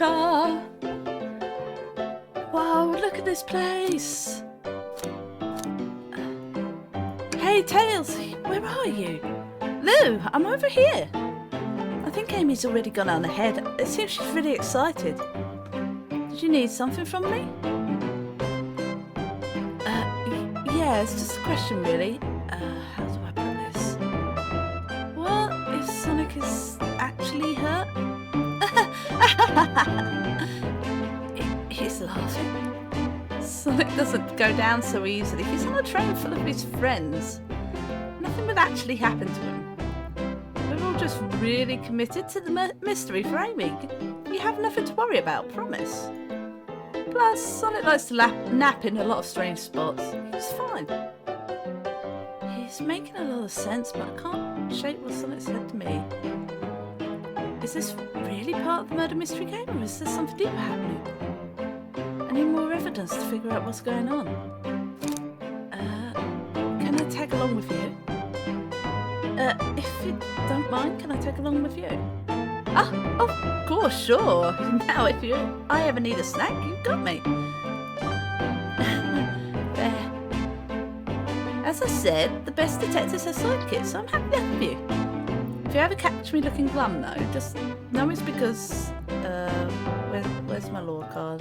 America. Wow, look at this place. Hey, Tails, where are you? Lou, I'm over here. I think Amy's already gone on ahead. It seems she's really excited. Did you need something from me? Yeah, it's just a question, really. How do I put this? What if Sonic is actually hurt? He's laughing. Sonic doesn't go down so easily. He's on a train full of his friends. Nothing would actually happen to him. We're all just really committed to the mystery for Amy. You have nothing to worry about, promise. Plus, Sonic likes to nap in a lot of strange spots. He's fine. He's making a lot of sense, but I can't shake what Sonic said to me. Is this really part of the murder mystery game, or is there something deeper happening? I need more evidence to figure out what's going on. Can I tag along with you? If you don't mind, can I tag along with you? Ah, of course, sure. Now, if I ever need a snack, you've got me. There. As I said, the best detectives have sidekicks, so I'm happy to help you. If you ever catch me looking glum, though, just know it's because... where's my law card?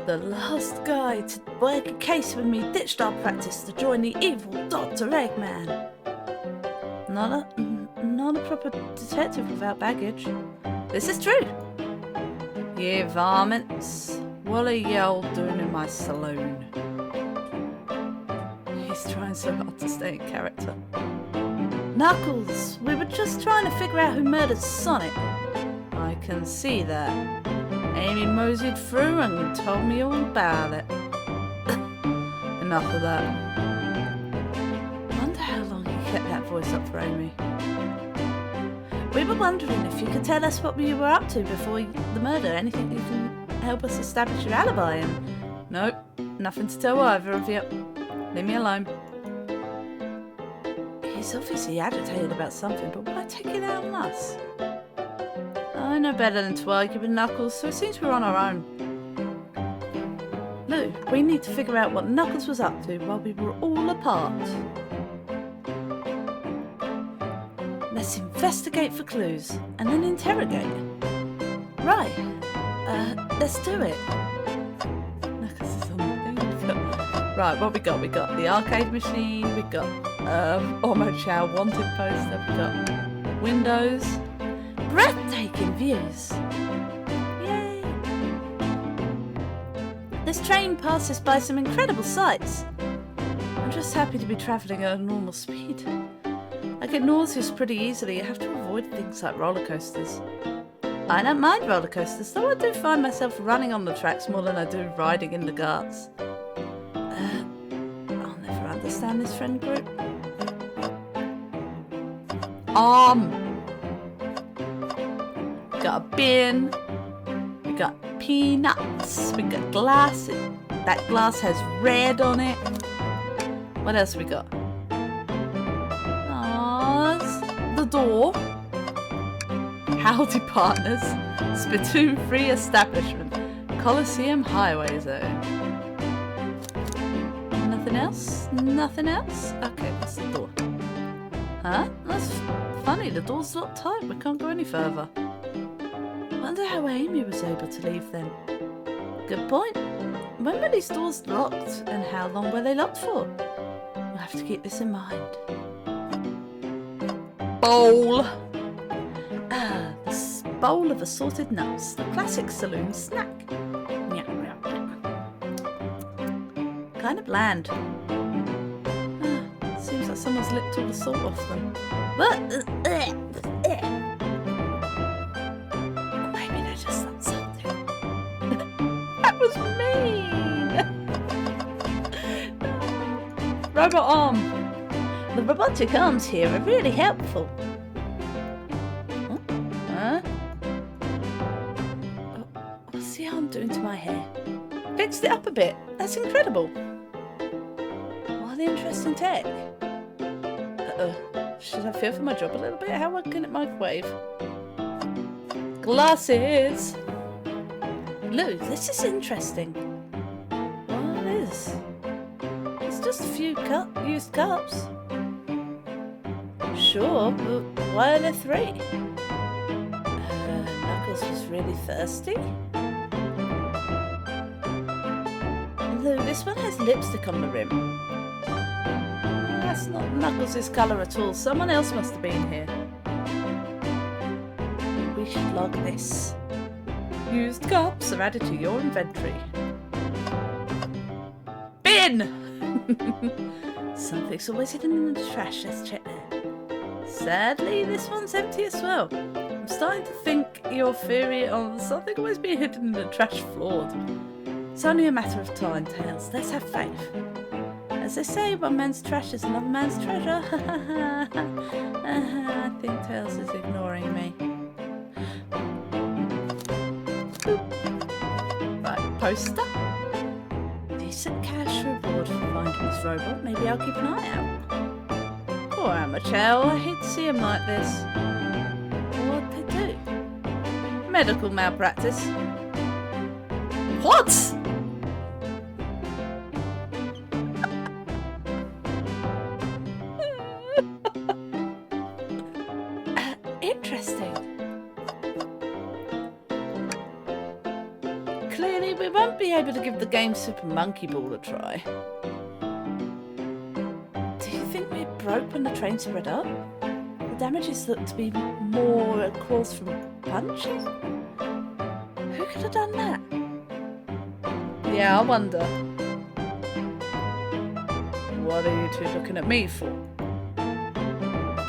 The last guy to work a case with me ditched our practice to join the evil Dr. Eggman. Not a proper detective without baggage. This is true. You varmints. What are y'all doing in my saloon? He's trying so hard to stay in character. Knuckles, we were just trying to figure out who murdered Sonic. I can see that. Amy moseyed through and told me all about it. Enough of that. Wonder how long he kept that voice up for Amy. We were wondering if you could tell us what you were up to before the murder. Anything you can help us establish your alibi and... Nope, nothing to tell either of you. Leave me alone. He's obviously agitated about something, but why take it out on us? I know better than to argue with Knuckles, so it seems we're on our own. Lou, we need to figure out what Knuckles was up to while we were all apart. Let's investigate for clues, and then interrogate. Right, let's do it. Knuckles is on the thing. Right, what we got? We got the arcade machine, we got Omo Chow wanted poster, we got windows. Breathtaking views. Yay. This train passes by some incredible sights. I'm just happy to be travelling at a normal speed. I get nauseous pretty easily. I have to avoid things like roller coasters. I don't mind roller coasters, though I do find myself running on the tracks more than I do riding in the carts. I'll never understand this friend group. We got a bin, we got peanuts, we got glass. That glass has red on it. What else we got? The door. Howdy Partners. Spittoon Free Establishment. Coliseum Highway Zone. Nothing else? Nothing else? Okay, what's the door? Huh? That's funny, the door's locked tight, we can't go any further. Wonder how Amy was able to leave then. Good point. When were these doors locked and how long were they locked for? We'll have to keep this in mind. Bowl. The bowl of assorted nuts. The classic saloon snack. Kind of bland. Seems like someone's licked all the salt off them. But maybe they're just not salty. That was mean. Robot arm. The robotic arms here are really helpful. Huh? What's the arm doing to my hair? Fixed it up a bit. That's incredible. What the interesting tech? Should I fear for my job a little bit? How can it microwave? Glasses! Lou, this is interesting. Well, it is. It's just a few used cups. Sure, but why are there 3? Knuckles was really thirsty. Lou, this one has lipstick on the rim. That's not Knuckles' colour at all. Someone else must have been here. We should log this. Used cups are added to your inventory. Bin! Something's always hidden in the trash. Let's check there. Sadly, this one's empty as well. I'm starting to think your theory on something always being hidden in the trash flawed. It's only a matter of time, Tails. Let's have faith. As they say, one man's trash is another man's treasure. I think Tails is ignoring me. Right, poster. Decent cash reward for finding this robot. Maybe I'll keep an eye out. Poor amateur. I hate to see him like this. What'd they do? Medical malpractice. What? Interesting. Clearly, we won't be able to give the game Super Monkey Ball a try. Do you think we broke when the train spread up? The damages look to be more caused from punching? Who could have done that? Yeah, I wonder. What are you two looking at me for?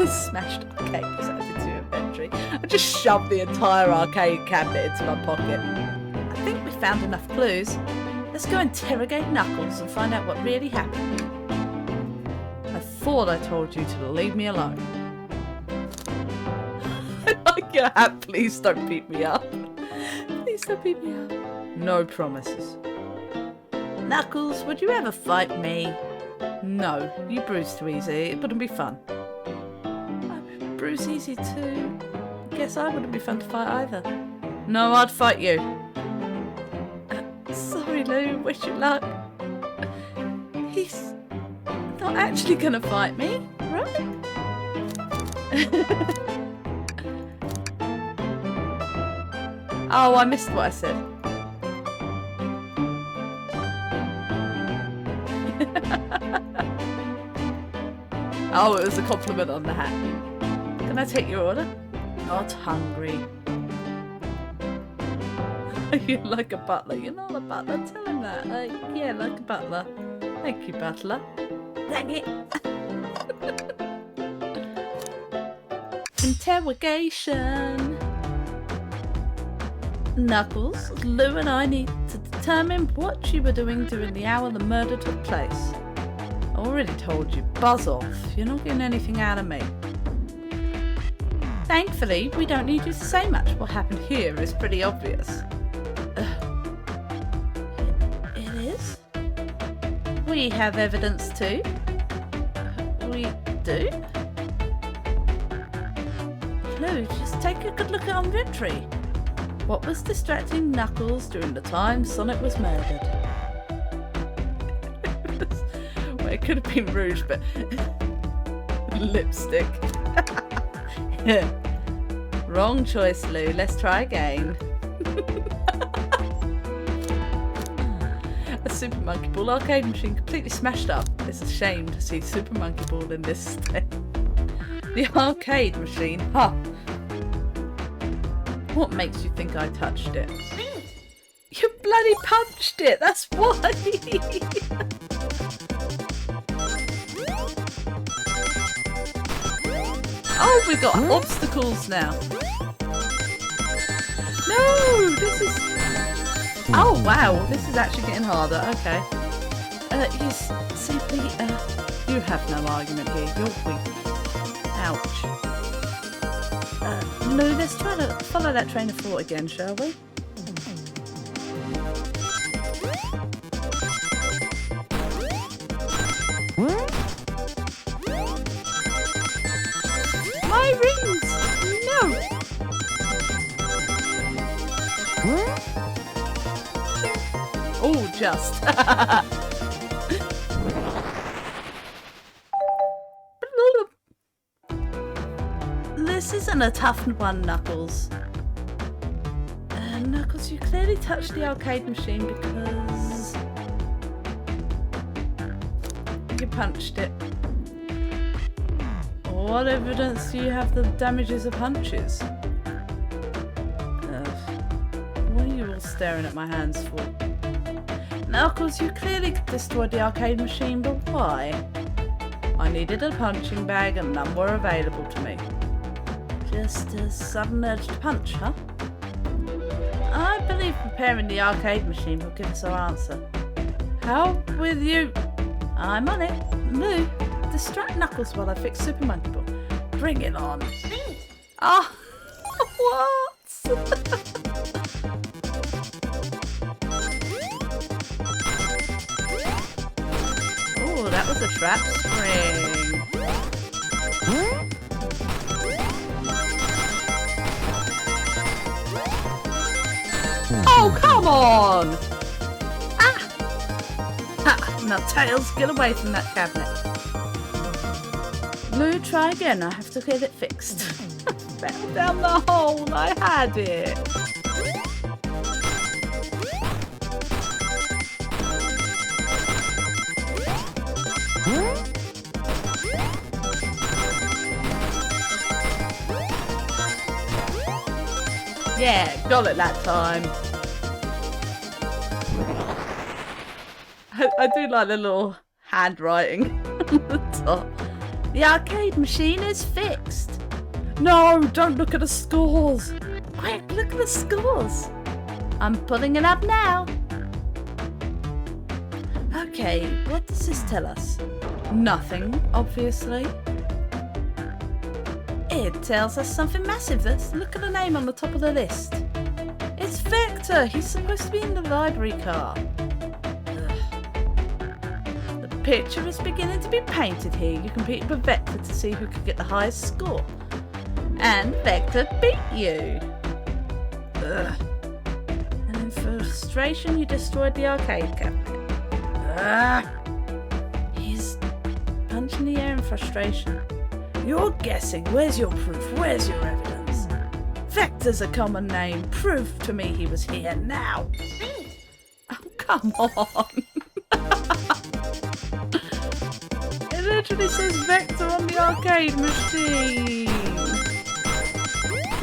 Smashed arcade was added to your inventory. I just shoved the entire arcade cabinet into my pocket. I think we found enough clues. Let's go interrogate Knuckles and find out what really happened. I thought I told you to leave me alone. I like your hat. Please don't beat me up. Please don't beat me up. No promises. Knuckles, would you ever fight me? No, you bruise too easy. It wouldn't be fun. I bruise easy too. Guess I wouldn't be fun to fight either. No, I'd fight you. Sorry, Lou. Wish you luck. He's not actually gonna fight me, right? Oh, I missed what I said. Oh, it was a compliment on the hat. Can I take your order? Not hungry. You're like a butler. You're not a butler. Tell him that. Yeah, like a butler. Thank you, butler. Dang it. Interrogation. Knuckles, Lou and I need to determine what you were doing during the hour the murder took place. I already told you, buzz off. You're not getting anything out of me. Thankfully, we don't need you to say much. What happened here is pretty obvious. It is? We have evidence too. We do? Lou, just take a good look at our inventory. What was distracting Knuckles during the time Sonic was murdered? Well, it could have been rouge, but lipstick. Wrong choice, Lou. Let's try again. A Super Monkey Ball arcade machine completely smashed up. It's a shame to see Super Monkey Ball in this state. The arcade machine, huh? What makes you think I touched it? You bloody punched it, that's why! Oh, we've got obstacles now. No, this is... Oh, wow, this is actually getting harder, okay. You simply, you have no argument here, you're weak. Ouch. No, let's try to follow that train of thought again, shall we? My rings! No! just. This isn't a tough one, Knuckles. Knuckles, you clearly touched the arcade machine because you punched it. What evidence do you have the damages of punches? What are you all staring at my hands for? Knuckles, you clearly destroyed the arcade machine, but why? I needed a punching bag and none were available to me. Just a sudden urge to punch, huh? I believe preparing the arcade machine will give us our answer. Help with you. I'm on it. Lou, distract Knuckles while I fix Super Monkey Ball. Bring it on. Oh, what? Oh, that was a trap spring. Oh, come on! Ah! Ha! Now, Tails, get away from that cabinet. Lou, try again. I have to get it fixed. Fell down the hole. I had it. Yeah, got it that time. I do like the little handwriting on the top. The arcade machine is fixed. No, don't look at the scores. Quick, look at the scores. I'm pulling it up now. Okay, what does this tell us? Nothing, obviously. It tells us something massive. Let's look at the name on the top of the list. It's Vector. He's supposed to be in the library car. The picture is beginning to be painted here. You competed with Vector to see who could get the highest score. And Vector beat you. And in frustration, you destroyed the arcade cabinet. He's punching the air in frustration. You're guessing. Where's your proof? Where's your evidence? Vector's a common name. Prove to me he was here now. Oh, come on. It literally says Vector on the arcade machine.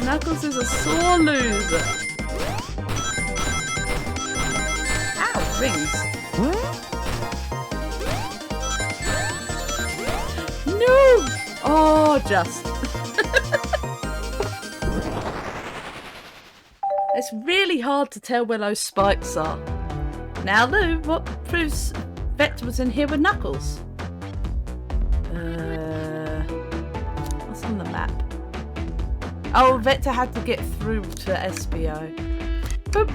Knuckles is a sore loser. Ow, rings. No! Oh, just. It's really hard to tell where those spikes are. Now, Lou, what proves Vector was in here with Knuckles? What's on the map? Oh, Vector had to get through to SBO. Boop.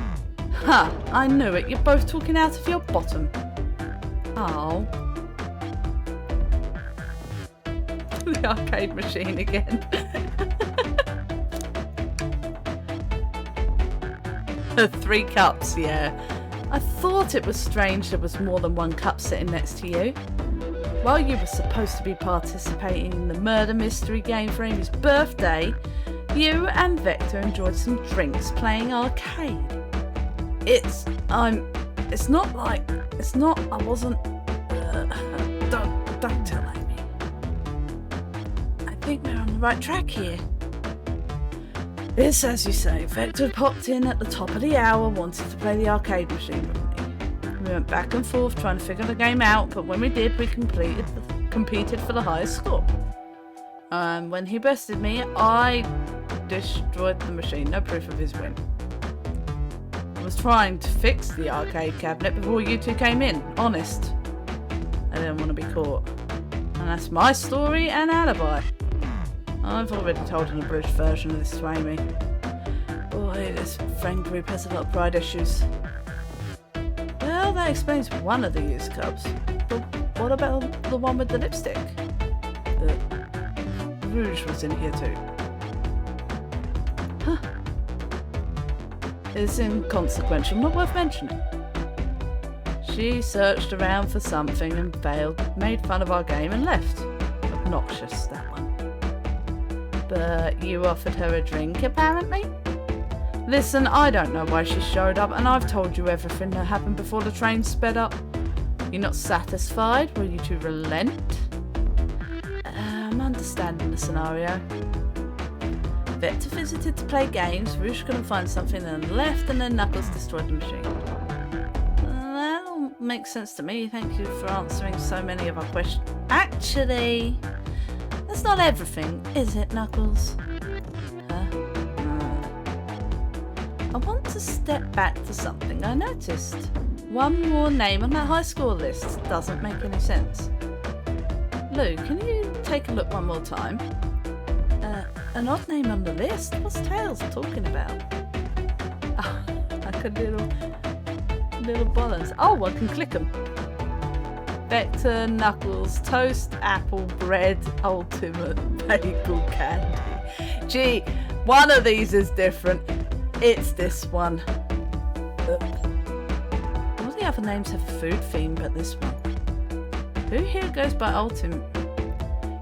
Huh, I knew it. You're both talking out of your bottom. Oh. The arcade machine again. 3 cups, yeah. I thought it was strange there was more than 1 cup sitting next to you. While you were supposed to be participating in the murder mystery game for Amy's birthday, you and Vector enjoyed some drinks playing arcade. I wasn't... Don't tell Amy. I think we're on the right track here. It's as you say, Vector popped in at the top of the hour, wanted to play the arcade machine with me. We went back and forth trying to figure the game out, but when we did, we competed for the highest score. When he bested me, I destroyed the machine, no proof of his win. I was trying to fix the arcade cabinet before you two came in, honest. I didn't want to be caught. And that's my story and alibi. I've already told an abridged version of this to Amy. Boy, this friend group has a lot of pride issues. Well, that explains one of the used cups. But what about the one with the lipstick? The rouge was in here too. Huh. It's inconsequential, not worth mentioning. She searched around for something and failed, made fun of our game and left. Obnoxious, that one. But you offered her a drink, apparently? Listen, I don't know why she showed up, and I've told you everything that happened before the train sped up. You're not satisfied? Will you two relent? I'm understanding the scenario. Vector visited to play games, Rouge couldn't find something and left, and then Knuckles destroyed the machine. That all makes sense to me. Thank you for answering so many of our questions. Actually, that's not everything, is it, Knuckles? I want to step back to something I noticed. One more name on that high score list doesn't make any sense. Lou, can you take a look one more time? An odd name on the list? What's Tails talking about? Oh, like a little balance. Oh, I can click them. Vector, Knuckles, Toast, Apple, Bread, Ultimate, Bagel, Candy. Gee, one of these is different. It's this one. All the other names have food theme, but this one. Who here goes by Ultimate?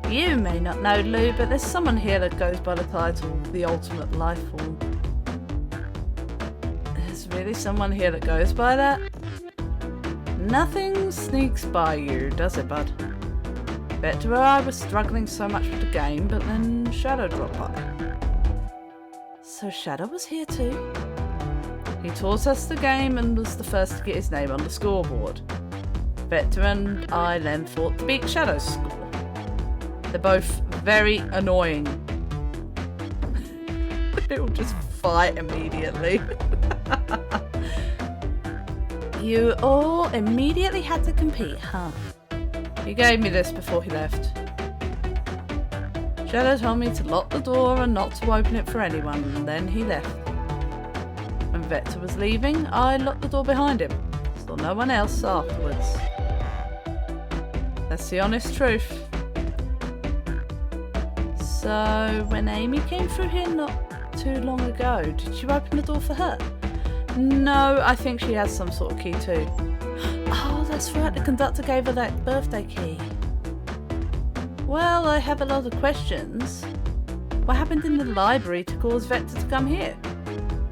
You may not know, Lou, but there's someone here that goes by the title The Ultimate Life Form. There's really someone here that goes by that? Nothing sneaks by you, does it, bud? Vector and I were struggling so much with the game, but then Shadow dropped by. So Shadow was here too? He taught us the game and was the first to get his name on the scoreboard. Vector and I then fought to beat Shadow's score. They're both very annoying. They'll just fight immediately. You all immediately had to compete, huh? He gave me this before he left. Shadow told me to lock the door and not to open it for anyone, and then he left. When Vector was leaving, I locked the door behind him, so no one else afterwards. That's the honest truth. So, when Amy came through here not too long ago, did you open the door for her? No, I think she has some sort of key too. Oh, that's right, the conductor gave her that birthday key. Well, I have a lot of questions. What happened in the library to cause Vector to come here?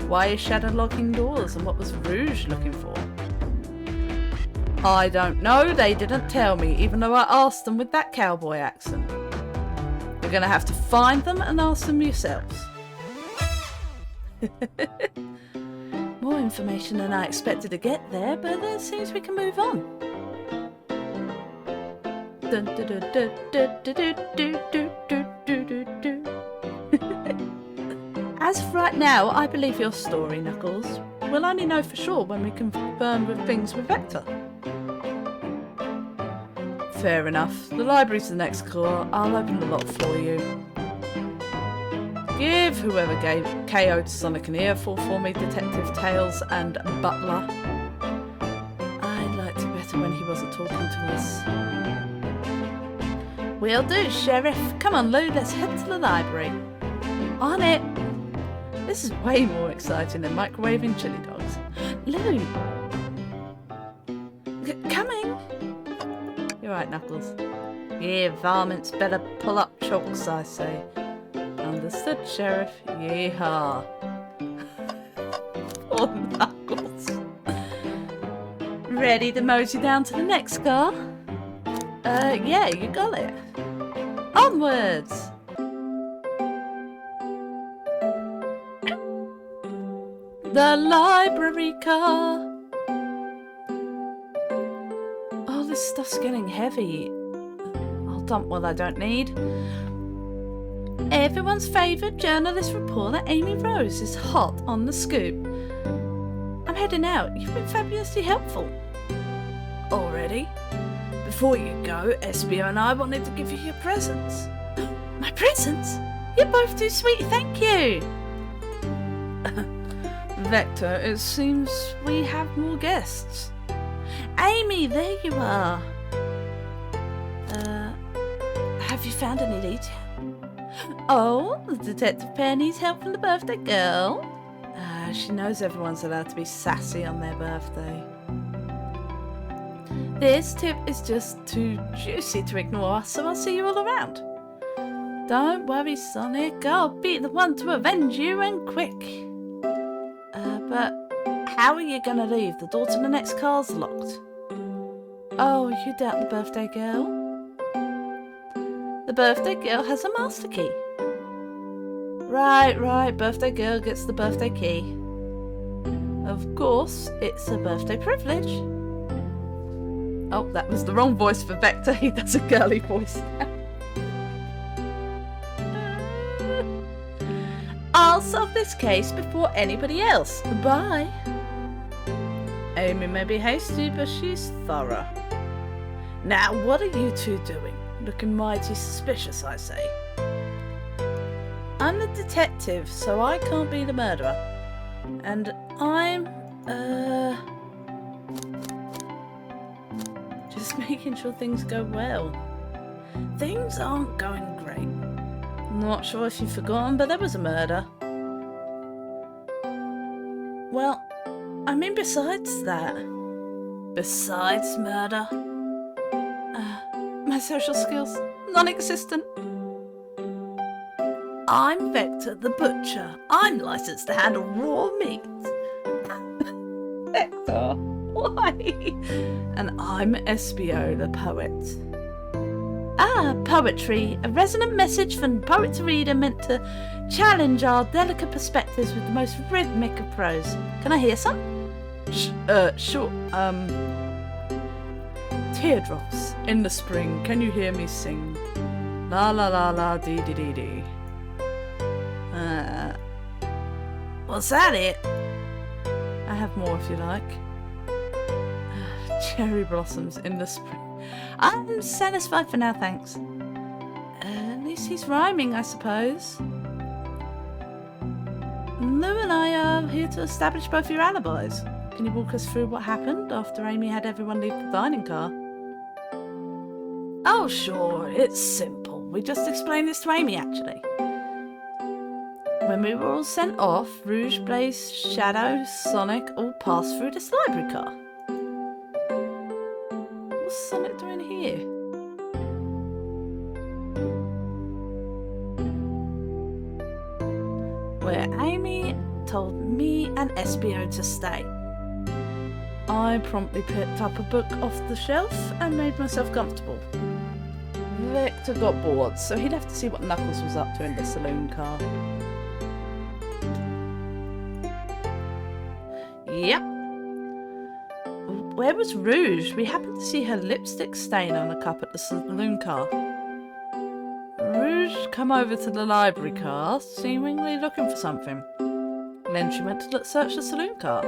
Why is Shadow locking doors, and what was Rouge looking for? I don't know, they didn't tell me, even though I asked them with that cowboy accent. You're going to have to find them and ask them yourselves. More information than I expected to get there, but it seems we can move on. As of right now, I believe your story, Knuckles. We'll only know for sure when we confirm with things with Vector. Fair enough. The library's the next core. I'll open the lock for you. Give whoever KO'd Sonic an earful for me, Detective Tails and Butler. I liked it better when he wasn't talking to us. Will do, Sheriff. Come on, Lou, let's head to the library. On it. This is way more exciting than microwaving chili dogs. Lou. Coming. You're right, Knuckles. Yeah, varmints better pull up chokes, I say. Understood, Sheriff. Yeehaw. Poor Knuckles. Ready to mosey down to the next car? Yeah, you got it. Onwards! The library car. Oh, this stuff's getting heavy. I'll dump what I don't need. Everyone's favourite journalist report that Amy Rose is hot on the scoop. I'm heading out. You've been fabulously helpful. Already? Before you go, Espio and I wanted to give you your presents. My presents? You're both too sweet, thank you. Vector, it seems we have more guests. Amy, there you are. Have you found any leads yet? Oh, the Detective Pair needs help from the birthday girl. She knows everyone's allowed to be sassy on their birthday. This tip is just too juicy to ignore, so I'll see you all around. Don't worry, Sonic. I'll be the one to avenge you, and quick. But how are you going to leave? The door to the next car's locked. Oh, you doubt the birthday girl? The birthday girl has a master key. Right. Birthday girl gets the birthday key. Of course, it's a birthday privilege. Oh, that was the wrong voice for Vector. He does a girly voice now. I'll solve this case before anybody else. Bye. Amy may be hasty, but she's thorough. Now, what are you two doing? Looking mighty suspicious, I say. I'm the detective, so I can't be the murderer. And I'm, just making sure things go well. Things aren't going great. Not sure if you've forgotten, but there was a murder. Well, I mean besides that. Besides murder? My social skills, non-existent. I'm Vector the Butcher. I'm licensed to handle raw meat. Vector, why? And I'm Espio the Poet. Poetry. A resonant message from poet to reader meant to challenge our delicate perspectives with the most rhythmic of prose. Can I hear some? Sure. Teardrops in the spring, can you hear me sing? La la la la dee dee dee dee. Was that it? I have more if you like. Cherry blossoms in the spring. I'm satisfied for now, thanks. At least he's rhyming, I suppose. Lou and I are here to establish both your alibis. Can you walk us through what happened after Amy had everyone leave the dining car? Oh, sure, it's simple. We just explained this to Amy, actually. When we were all sent off, Rouge, Blaze, Shadow, Sonic all passed through this library car. What's Sonic doing here? Where Amy told me and Espio to stay. I promptly picked up a book off the shelf and made myself comfortable. Vector got bored, so he left to see what Knuckles was up to in the saloon car. Yep. Where was Rouge? We happened to see her lipstick stain on a cup at the saloon car. Rouge come over to the library car, seemingly looking for something. Then she went to search the saloon car.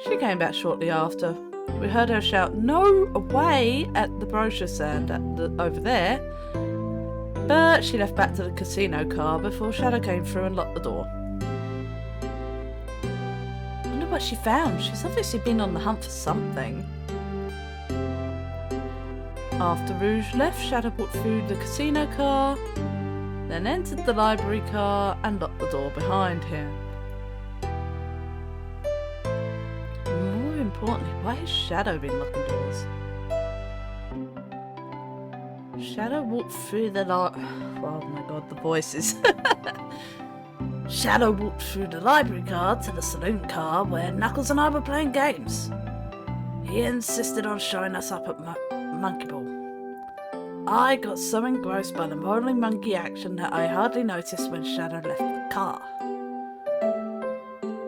She came back shortly after. We heard her shout, "No way!" at the brochure stand over there. But she left back to the casino car before Shadow came through and locked the door. Wonder what she found. She's obviously been on the hunt for something. After Rouge left, Shadow walked through the casino car, then entered the library car and locked the door behind him. More importantly, why has Shadow been locking doors? Shadow walked through the oh my god, the voices. Shadow walked through the library car to the saloon car where Knuckles and I were playing games. He insisted on showing us up at Monkey Ball. I got so engrossed by the rolling monkey action that I hardly noticed when Shadow left the car.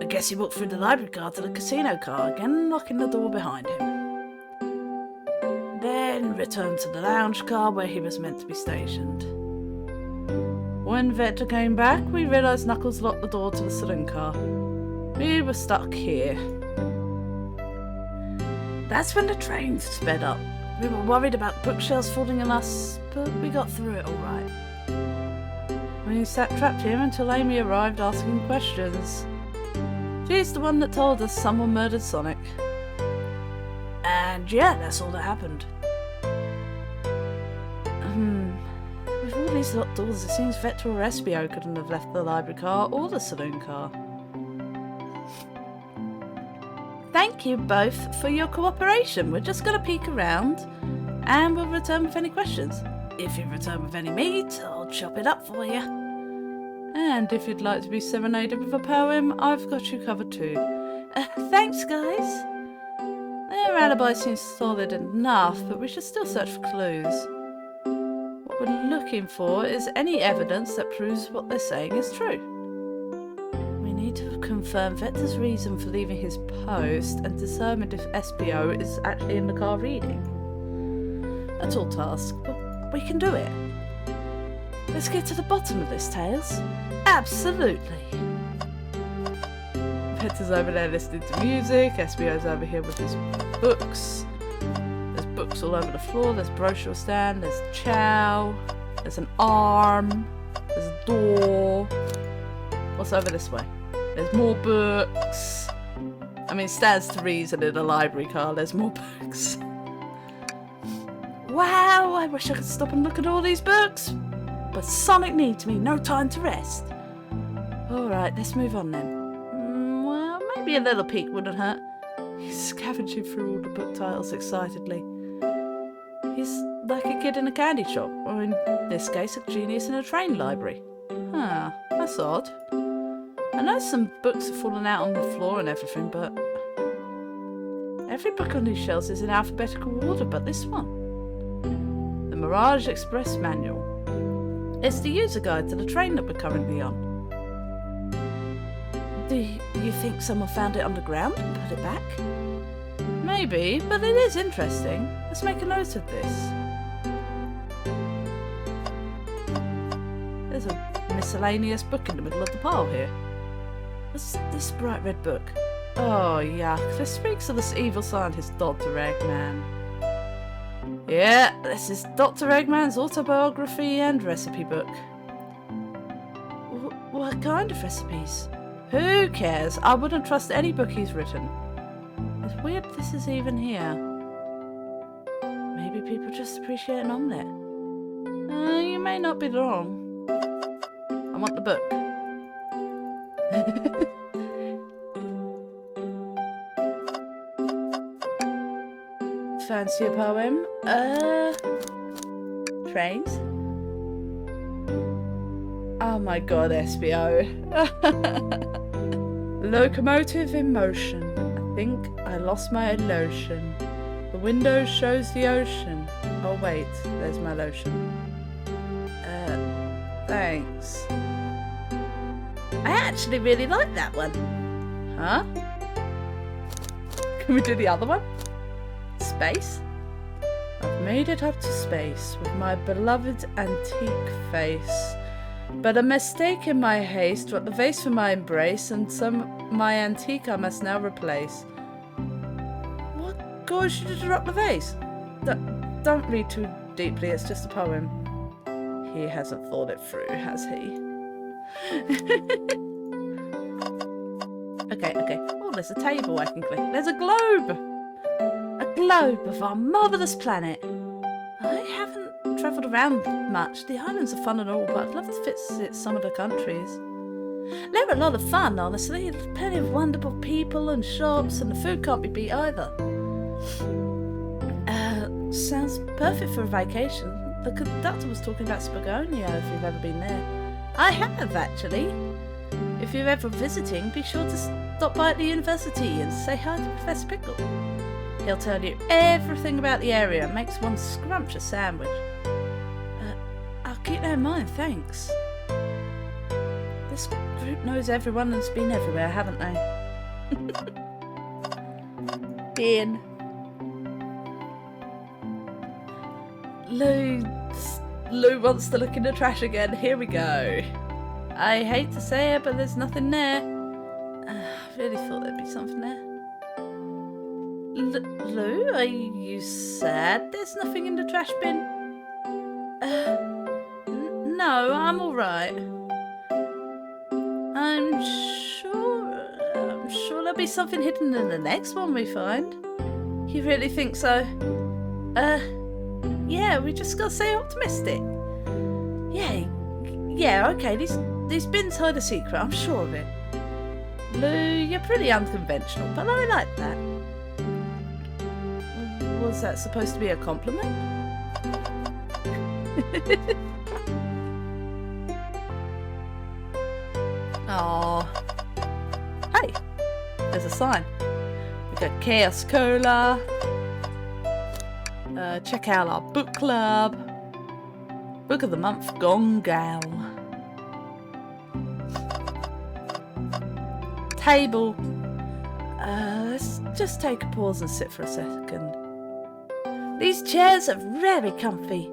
I guess he walked through the library car to the casino car, again locking the door behind him. Then returned to the lounge car where he was meant to be stationed. When Vector came back, we realised Knuckles locked the door to the saloon car. We were stuck here. That's when the train sped up. We were worried about bookshelves falling on us, but we got through it alright. We sat trapped here until Amy arrived asking questions. She's the one that told us someone murdered Sonic. And yeah, that's all that happened. With all these locked doors, it seems Vector or Espio couldn't have left the library car or the saloon car. thank you both for your cooperation. We're just going to peek around and we'll return with any questions. If you return with any meat, I'll chop it up for you. And if you'd like to be serenaded with a poem, I've got you covered too. Thanks, guys. Their alibi seems solid enough, but we should still search for clues. What we're looking for is any evidence that proves what they're saying is true. We need to confirm Vector's reason for leaving his post and determine if SBO is actually in the car reading. A tall task, but we can do it. Let's get to the bottom of this, Tails. Absolutely. Vector's over there listening to music, SBO's over here with his books. There's books all over the floor, there's a brochure stand, there's chow, there's an arm, there's a door. What's over this way? There's more books. I mean, stands to reason in a library car, there's more books. Wow, I wish I could stop and look at all these books. But Sonic needs me, no time to rest. Alright, let's move on then. Well, maybe a little peek wouldn't hurt. He's scavenging through all the book titles excitedly. He's like a kid in a candy shop, or in this case, a genius in a train library. Huh, that's odd. I know some books have fallen out on the floor and everything, but every book on these shelves is in alphabetical order, but this one. The Mirage Express Manual. It's the user guide to the train that we're currently on. Do you think someone found it underground and put it back? Maybe, but it is interesting. Let's make a note of this. There's a miscellaneous book in the middle of the pile here. What's this bright red book? Oh, yuck. This speaks of this evil scientist, Dr. Eggman. Yeah, this is Dr. Eggman's autobiography and recipe book. What kind of recipes? Who cares? I wouldn't trust any book he's written. It's weird this is even here. Maybe people just appreciate an omelette. You may not be wrong. I want the book. Fancy a poem? Trains? Oh my god, SBO. Locomotive in motion. I think I lost my lotion. The window shows the ocean. Oh wait, there's my lotion. Thanks. I actually really like that one. Huh? Can we do the other one? Space? I've made it up to space with my beloved antique face. But a mistake in my haste brought the vase for my embrace, and my antique I must now replace. What caused you to drop the vase? Don't read too deeply, it's just a poem. He hasn't thought it through, has he? Okay. Oh, there's a table I can click. There's a globe! A globe of our marvellous planet. I haven't travelled around much. The islands are fun and all, but I'd love to visit some of the countries. They're a lot of fun, honestly. There's plenty of wonderful people and shops, and the food can't be beat either. Sounds perfect for a vacation. The conductor was talking about Spagonia, if you've ever been there. I have, actually. If you're ever visiting, be sure to stop by at the university and say hi to Professor Pickle. He'll tell you everything about the area and makes one scrumptious sandwich. I'll keep that in mind, thanks. This group knows everyone and's been everywhere, haven't they? Ian. Lou wants to look in the trash again. Here we go. I hate to say it, but there's nothing there. I really thought there'd be something there. Lou, are you sad there's nothing in the trash bin? No, I'm alright. I'm sure there'll be something hidden in the next one we find. You really think so? Yeah, we just gotta stay optimistic. Yeah, okay, these bins hide a secret, I'm sure of it. Lou, you're pretty unconventional, but I like that. Was that supposed to be a compliment? Oh, hey, there's a sign. We got Chaos Cola. Check out our book club. Book of the month, Gone Gal. Table. Let's just take a pause and sit for a second. These chairs are very comfy.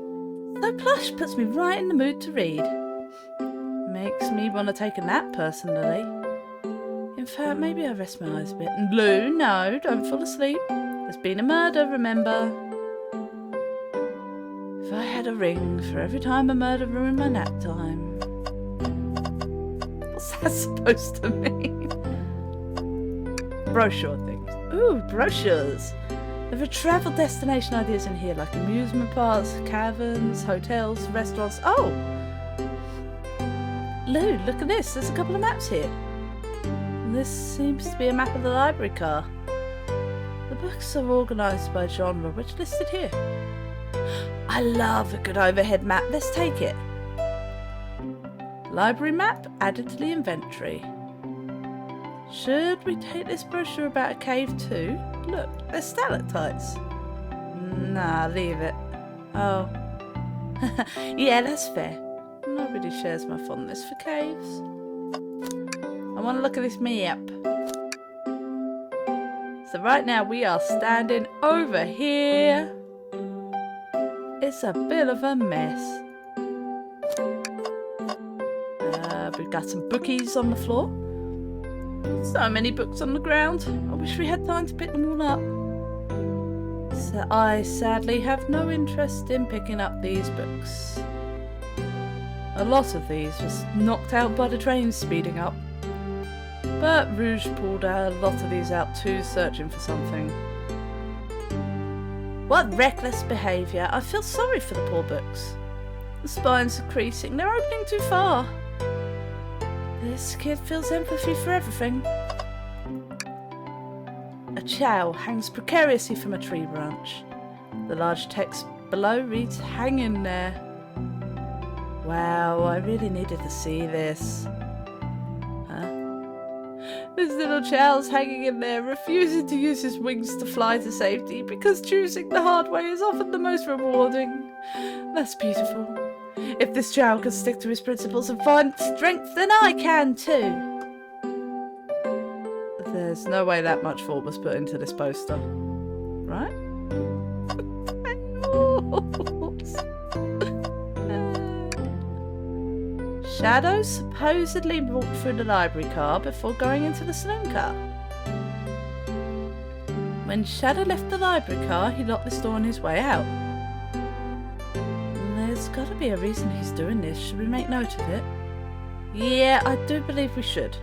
So plush puts me right in the mood to read. Makes me want to take a nap personally. In fact, maybe I'll rest my eyes a bit. Lou, no, don't fall asleep. There's been a murder, remember? If I had a ring for every time a murder ruined my nap time. What's that supposed to mean? Brochure things. Ooh, brochures. There are travel destination ideas in here, like amusement parks, caverns, hotels, restaurants. Oh! Lou, look at this. There's a couple of maps here. This seems to be a map of the library car. The books are organised by genre, which is listed here. I love a good overhead map. Let's take it. Library map added to the inventory. Should we take this brochure about a cave too? Look, there's stalactites. Nah, leave it. Oh. Yeah, that's fair. Nobody shares my fondness for caves. I want to look at this map. So right now we are standing over here. It's a bit of a mess. We've got some bookies on the floor. So many books on the ground. I wish we had time to pick them all up. So I sadly have no interest in picking up these books. A lot of these was knocked out by the train speeding up. But Rouge pulled a lot of these out too, searching for something. What reckless behaviour. I feel sorry for the poor books. The spines are creasing. They're opening too far. This kid feels empathy for everything. A chow hangs precariously from a tree branch. The large text below reads, "Hang in there." Wow, I really needed to see this. Huh? This little chow's hanging in there, refusing to use his wings to fly to safety because choosing the hard way is often the most rewarding. That's beautiful. If this chow can stick to his principles and find strength, then I can too. There's no way that much thought was put into this poster. Right? Shadow supposedly walked through the library car before going into the saloon car. When Shadow left the library car, he locked this door on his way out. There's got to be a reason he's doing this. Should we make note of it? Yeah, I do believe we should.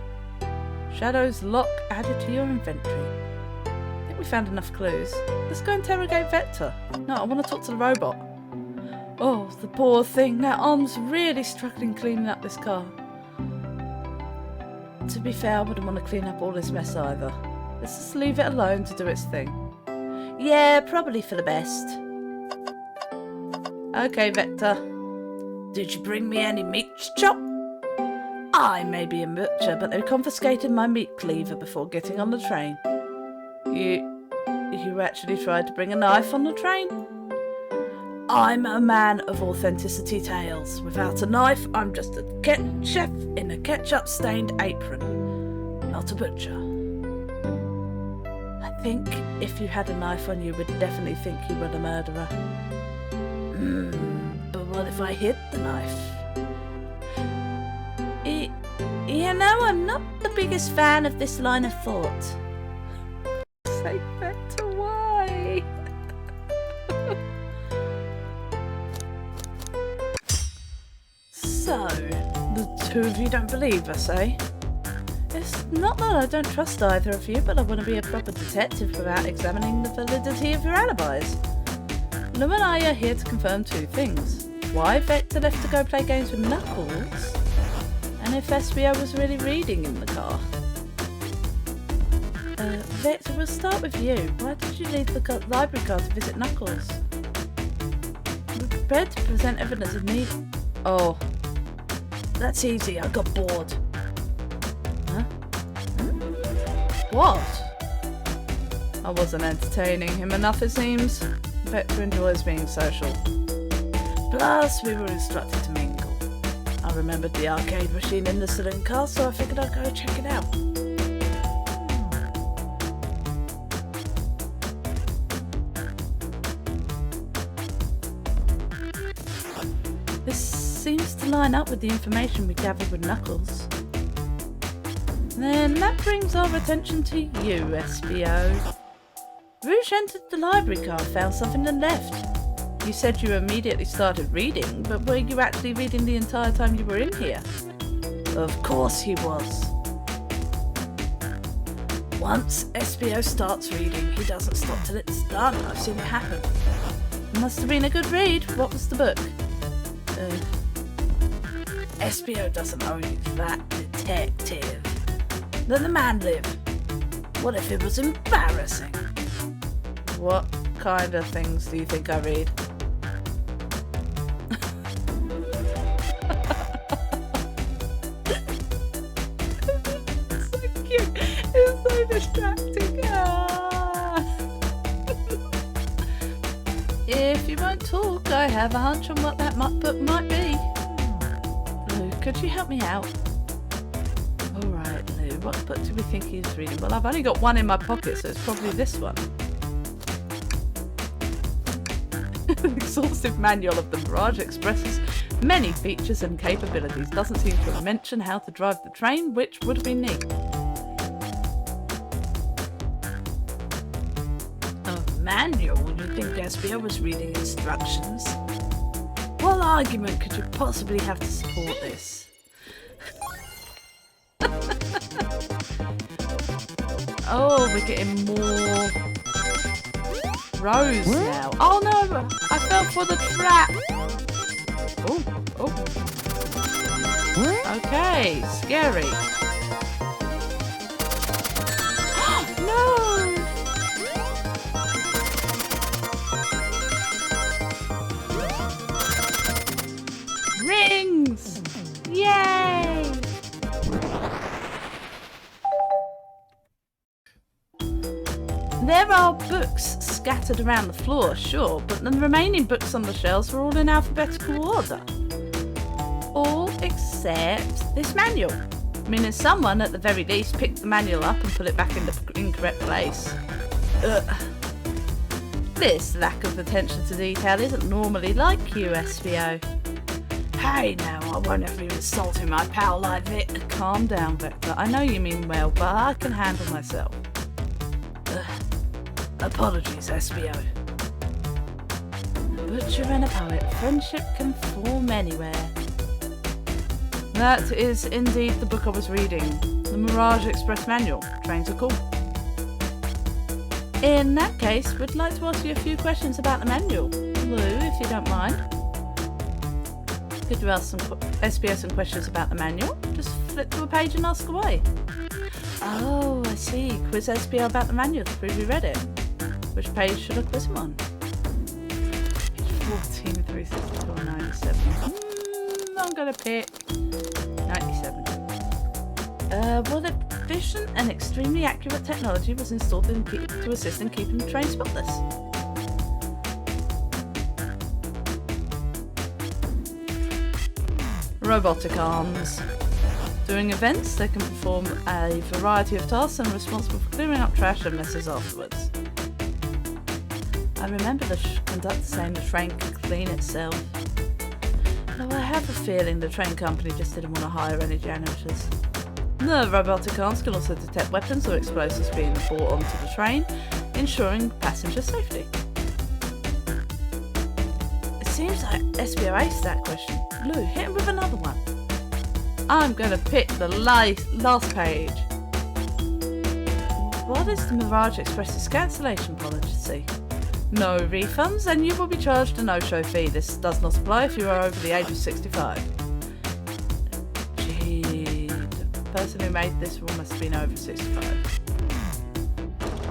Shadow's lock added to your inventory. I think we found enough clues. Let's go interrogate Vector. No, I want to talk to the robot. Oh, the poor thing. That arm's really struggling cleaning up this car. To be fair, I wouldn't want to clean up all this mess either. Let's just leave it alone to do its thing. Yeah, probably for the best. Okay, Vector. Did you bring me any meat chop? I may be a butcher, but they confiscated my meat cleaver before getting on the train. You actually tried to bring a knife on the train? I'm a man of authenticity tales. Without a knife, I'm just a chef in a ketchup-stained apron. Not a butcher. I think if you had a knife on you, would definitely think you were the murderer. But what if I hid the knife? You know, I'm not the biggest fan of this line of thought. Say Vector, why? So, the two of you don't believe us, eh? It's not that I don't trust either of you, but I want to be a proper detective without examining the validity of your alibis. Lou and I are here to confirm two things. Why Vector left to go play games with Knuckles, and if SBO was really reading in the car. Victor, we'll start with you. Why did you leave the library card to visit Knuckles? We're prepared to present evidence of need. Oh. That's easy, I got bored. Huh? What? I wasn't entertaining him enough, it seems. Vector enjoys being social. Plus, we were instructed to mingle. I remembered the arcade machine in the saloon car, so I figured I'd go check it out. This seems to line up with the information we gathered with Knuckles. Then that brings our attention to you, SBO. Rouge entered the library car, found something and left. You said you immediately started reading, but were you actually reading the entire time you were in here? Of course he was. Once SBO starts reading, he doesn't stop till it's done. I've seen it happen. Must have been a good read. What was the book? SBO doesn't know he's that detective. Let the man live. What if it was embarrassing? What kind of things do you think I read? It's so cute. It's so distracting. If you won't talk, I have a hunch on what that book might be. Lou, could you help me out? Alright, Lou, what book do we think he's reading? Well, I've only got one in my pocket, so it's probably this one. An exhaustive manual of the Mirage expresses many features and capabilities. Doesn't seem to mention how to drive the train, which would be neat. A manual? You think SBO was reading instructions? What argument could you possibly have to support this? Oh, we're getting more rows now. Oh no! I fell for the trap! Oh, oh. Okay, scary. No! Rings! Yay! There are books scattered around the floor, sure, but the remaining books on the shelves were all in alphabetical order. All except this manual. Meaning someone, at the very least, picked the manual up and put it back in the incorrect place. Ugh. This lack of attention to detail isn't normally like you, SBO. Hey now, I won't ever insult my pal like Vic. Calm down, Vector. I know you mean well, but I can handle myself. Apologies, SBO. A butcher and a poet. Friendship can form anywhere. That is indeed the book I was reading. The Mirage Express Manual. Trains are cool. In that case, we'd like to ask you a few questions about the manual. Lou, if you don't mind. Could you ask SBO some questions about the manual? Just flip to a page and ask away. Oh, I see. Quiz SBO about the manual to prove you read it. Which page should I quiz him on? Page 14, 364, 97. I'm going to pick 97. Well, efficient and extremely accurate technology was installed to assist in keeping the train spotless. Robotic arms. During events, they can perform a variety of tasks and are responsible for clearing up trash and messes afterwards. I remember the conductor saying the train could clean itself. Though I have a feeling the train company just didn't want to hire any janitors. The robotic arms can also detect weapons or explosives being brought onto the train, ensuring passenger safety. It seems like SBO aced that question. Lou, hit him with another one. I'm going to pick the last page. What is the Mirage Express's cancellation policy? No refunds, and you will be charged a no-show fee. This does not apply if you are over the age of 65. Gee, the person who made this rule must have been over 65.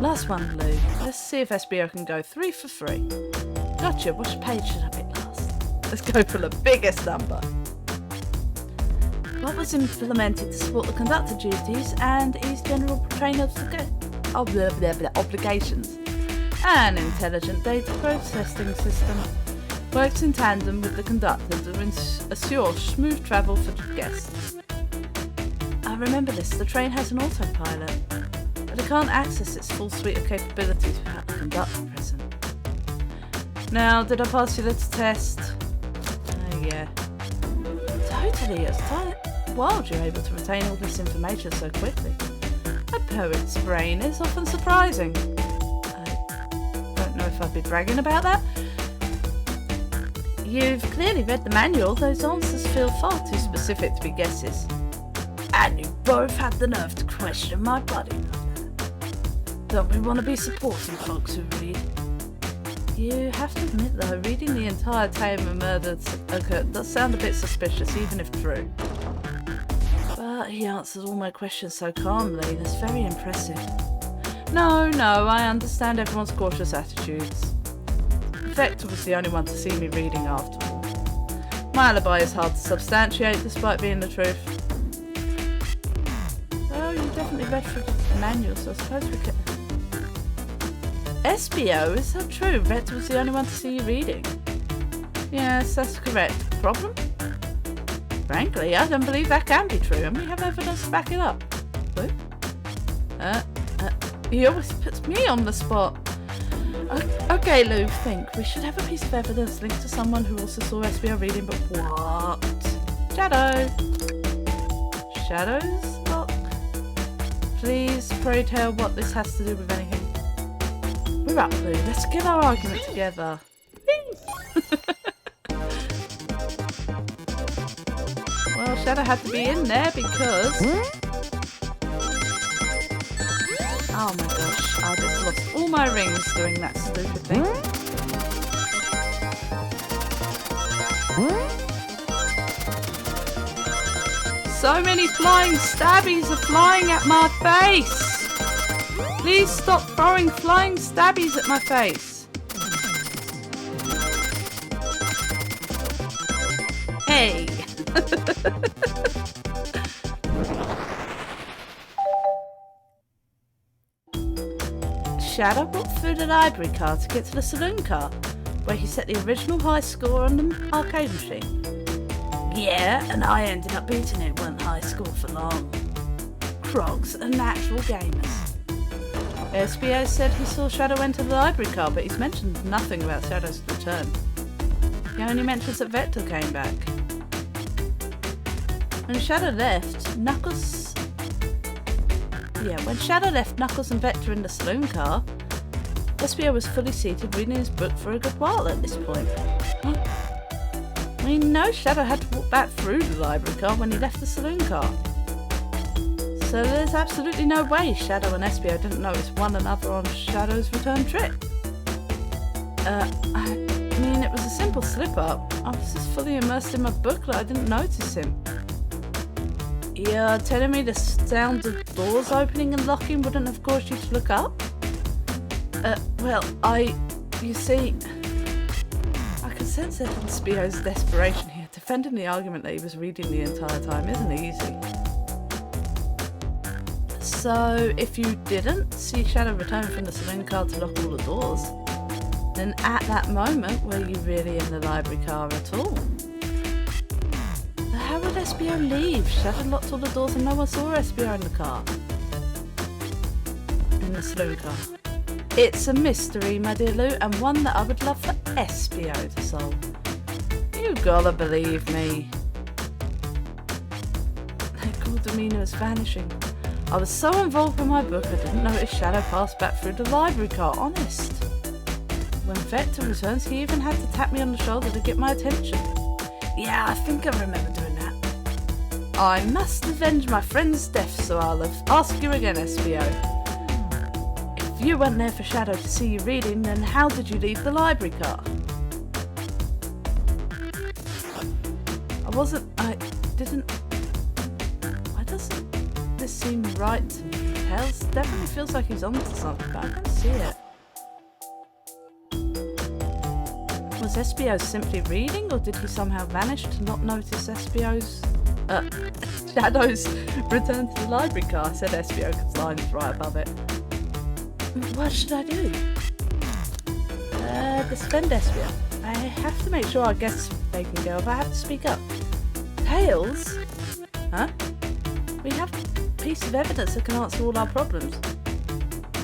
Last one, Lou. Let's see if SBO can go 3 for 3. Gotcha. Which page should I pick last? Let's go for the biggest number. What was implemented to support the conductor duties and his general training obligations? An intelligent data processing system works in tandem with the conductor to assure smooth travel for the guests. I remember this. The train has an autopilot, but it can't access its full suite of capabilities without the conductor present. Now, did I pass your little test? Oh, yeah. Totally. It's wild you're able to retain all this information so quickly. A poet's brain is often surprising. I don't know if I'd be bragging about that. You've clearly read the manual. Those answers feel far too specific to be guesses. And you both had the nerve to question my body like that. Don't we want to be supporting folks who read? You have to admit though, reading the entire tale of a murder does sound a bit suspicious, even if true. But he answers all my questions so calmly, that's very impressive. No, I understand everyone's cautious attitudes. Vector was the only one to see me reading after all. My alibi is hard to substantiate despite being the truth. Well, you definitely read through the manual, so I suppose we could... SBO, is that true? Vector was the only one to see you reading. Yes, that's correct. Problem? Frankly, I don't believe that can be true, and we have evidence to back it up. What? He always puts me on the spot. Okay, Lou, think. We should have a piece of evidence linked to someone who also saw SBO reading, but what? Shadow. Shadows? Lock? Please, pray tell what this has to do with anything. We're up, Lou. Let's get our argument together. Well, Shadow had to be in there because... Oh my gosh, I just lost all my rings doing that stupid thing. So many flying stabbies are flying at my face! Please stop throwing flying stabbies at my face! Hey! Shadow walked through the library car to get to the saloon car, where he set the original high score on the arcade machine. Yeah, and I ended up beating it. Wasn't high score for long. Crogs are natural gamers. SBO said he saw Shadow enter the library car, but he's mentioned nothing about Shadow's return. He only mentions that Vector came back. When Shadow left, Knuckles and Vector in the saloon car, SBO was fully seated reading his book for a good while at this point. We know Shadow had to walk back through the library car when he left the saloon car. So there's absolutely no way Shadow and SBO didn't notice one another on Shadow's return trip. I mean, it was a simple slip-up. I was just fully immersed in my book that I didn't notice him. You're telling me the sound of doors opening and locking wouldn't have caused you to look up? You see, I can sense that SBO's desperation here. Defending the argument that he was reading the entire time isn't easy. So, if you didn't see Shadow return from the saloon car to lock all the doors, then at that moment, were you really in the library car at all? How would SBO leave? Shadow locked all the doors and no one saw SBO in the car. In the saloon car. It's a mystery, my dear Lou, and one that I would love for SBO to solve. You gotta believe me. Their cool demeanour was vanishing. I was so involved with my book I didn't notice Shadow passed back through the library car, honest. When Vector returns, he even had to tap me on the shoulder to get my attention. Yeah, I think I remember doing that. I must avenge my friend's death, so I'll ask you again, SBO. If you weren't there for Shadow to see you reading, then how did you leave the library car? Why doesn't this seem right to me? Tails definitely feels like he's onto something, but I can't see it. Was SBO simply reading, or did he somehow vanish to not notice SBO's... Shadow's return to the library car? I said SBO because the line's right above it. What should I do? Defend SBO. I have to make sure our guests they can go if I have to speak up. Tails? Huh? We have a piece of evidence that can answer all our problems.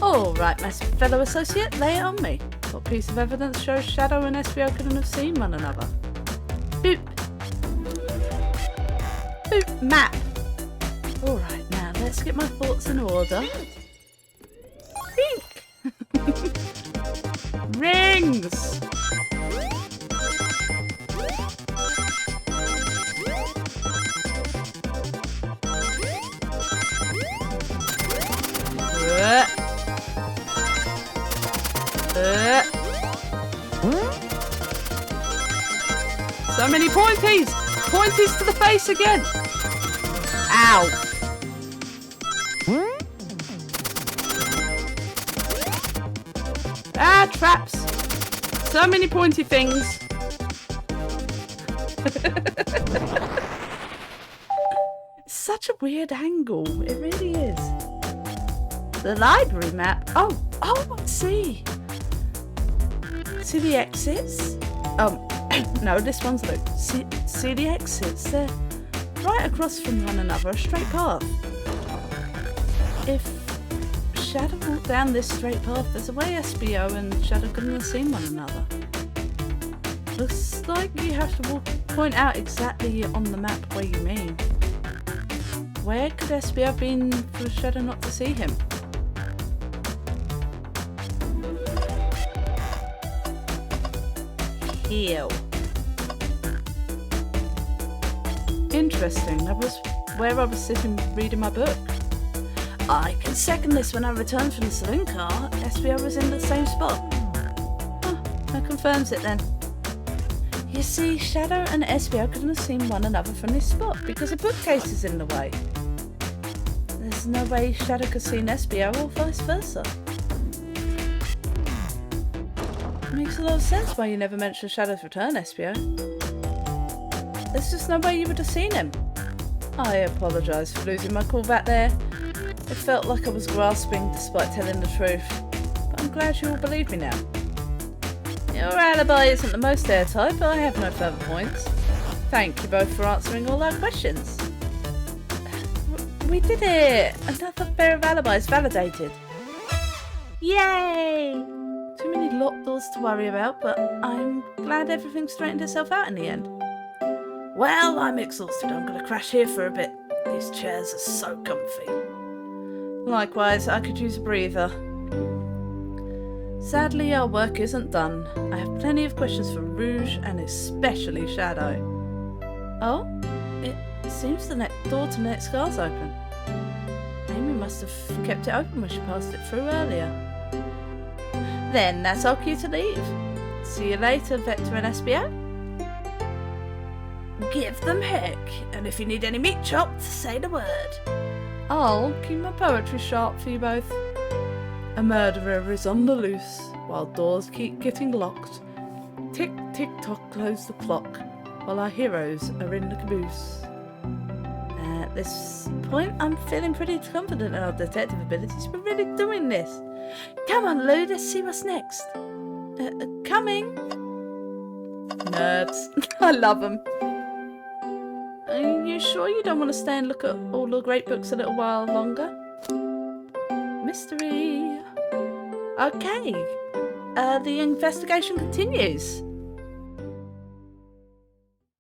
All right, my fellow associate, lay it on me. What piece of evidence shows Shadow and SBO couldn't have seen one another? Boop. Boop. Map. All right, now let's get my thoughts in order. Pink. Rings. So many pointies! Pointies to the face again! Ow! Ah, traps! So many pointy things! Such a weird angle, it really is. The library map? Oh, I see! See the exits? No, this one's look. See the exits? They're right across from one another, a straight path. If Shadow walked down this straight path, there's a way SBO and Shadow couldn't have seen one another. Looks like you have to point out exactly on the map where you mean. Where could SBO have been for Shadow not to see him? Here. Interesting. That was where I was sitting reading my book. I can second this. When I returned from the saloon car, SBO was in the same spot. Oh, that confirms it then. You see, Shadow and SBO couldn't have seen one another from this spot because a bookcase is in the way. There's no way Shadow could have seen SBO or vice versa. Makes a lot of sense why you never mentioned Shadow's return, SBO. There's just no way you would have seen him. I apologise for losing my cool back there. It felt like I was grasping despite telling the truth. But I'm glad you all believe me now. Your alibi isn't the most airtight, but I have no further points. Thank you both for answering all our questions. We did it! Another pair of alibis validated. Yay! Too many locked doors to worry about, but I'm glad everything straightened itself out in the end. Well, I'm exhausted. I'm going to crash here for a bit. These chairs are so comfy. Likewise, I could use a breather. Sadly, our work isn't done. I have plenty of questions for Rouge and especially Shadow. Oh, it seems the door to the next car's open. Amy must have kept it open when she passed it through earlier. Then that's our cue to leave. See you later, Vector and SBO. Give them heck, and if you need any meat chopped, say the word. I'll keep my poetry sharp for you both. A murderer is on the loose, while doors keep getting locked. Tick, tick, tock, close the clock, while our heroes are in the caboose. At this point, I'm feeling pretty confident in our detective abilities. We're really doing this. Come on, Lou, let's see what's next. Coming. Nerds. I love them. Are you sure you don't want to stay and look at all the great books a little while longer? Mystery. Okay. The investigation continues.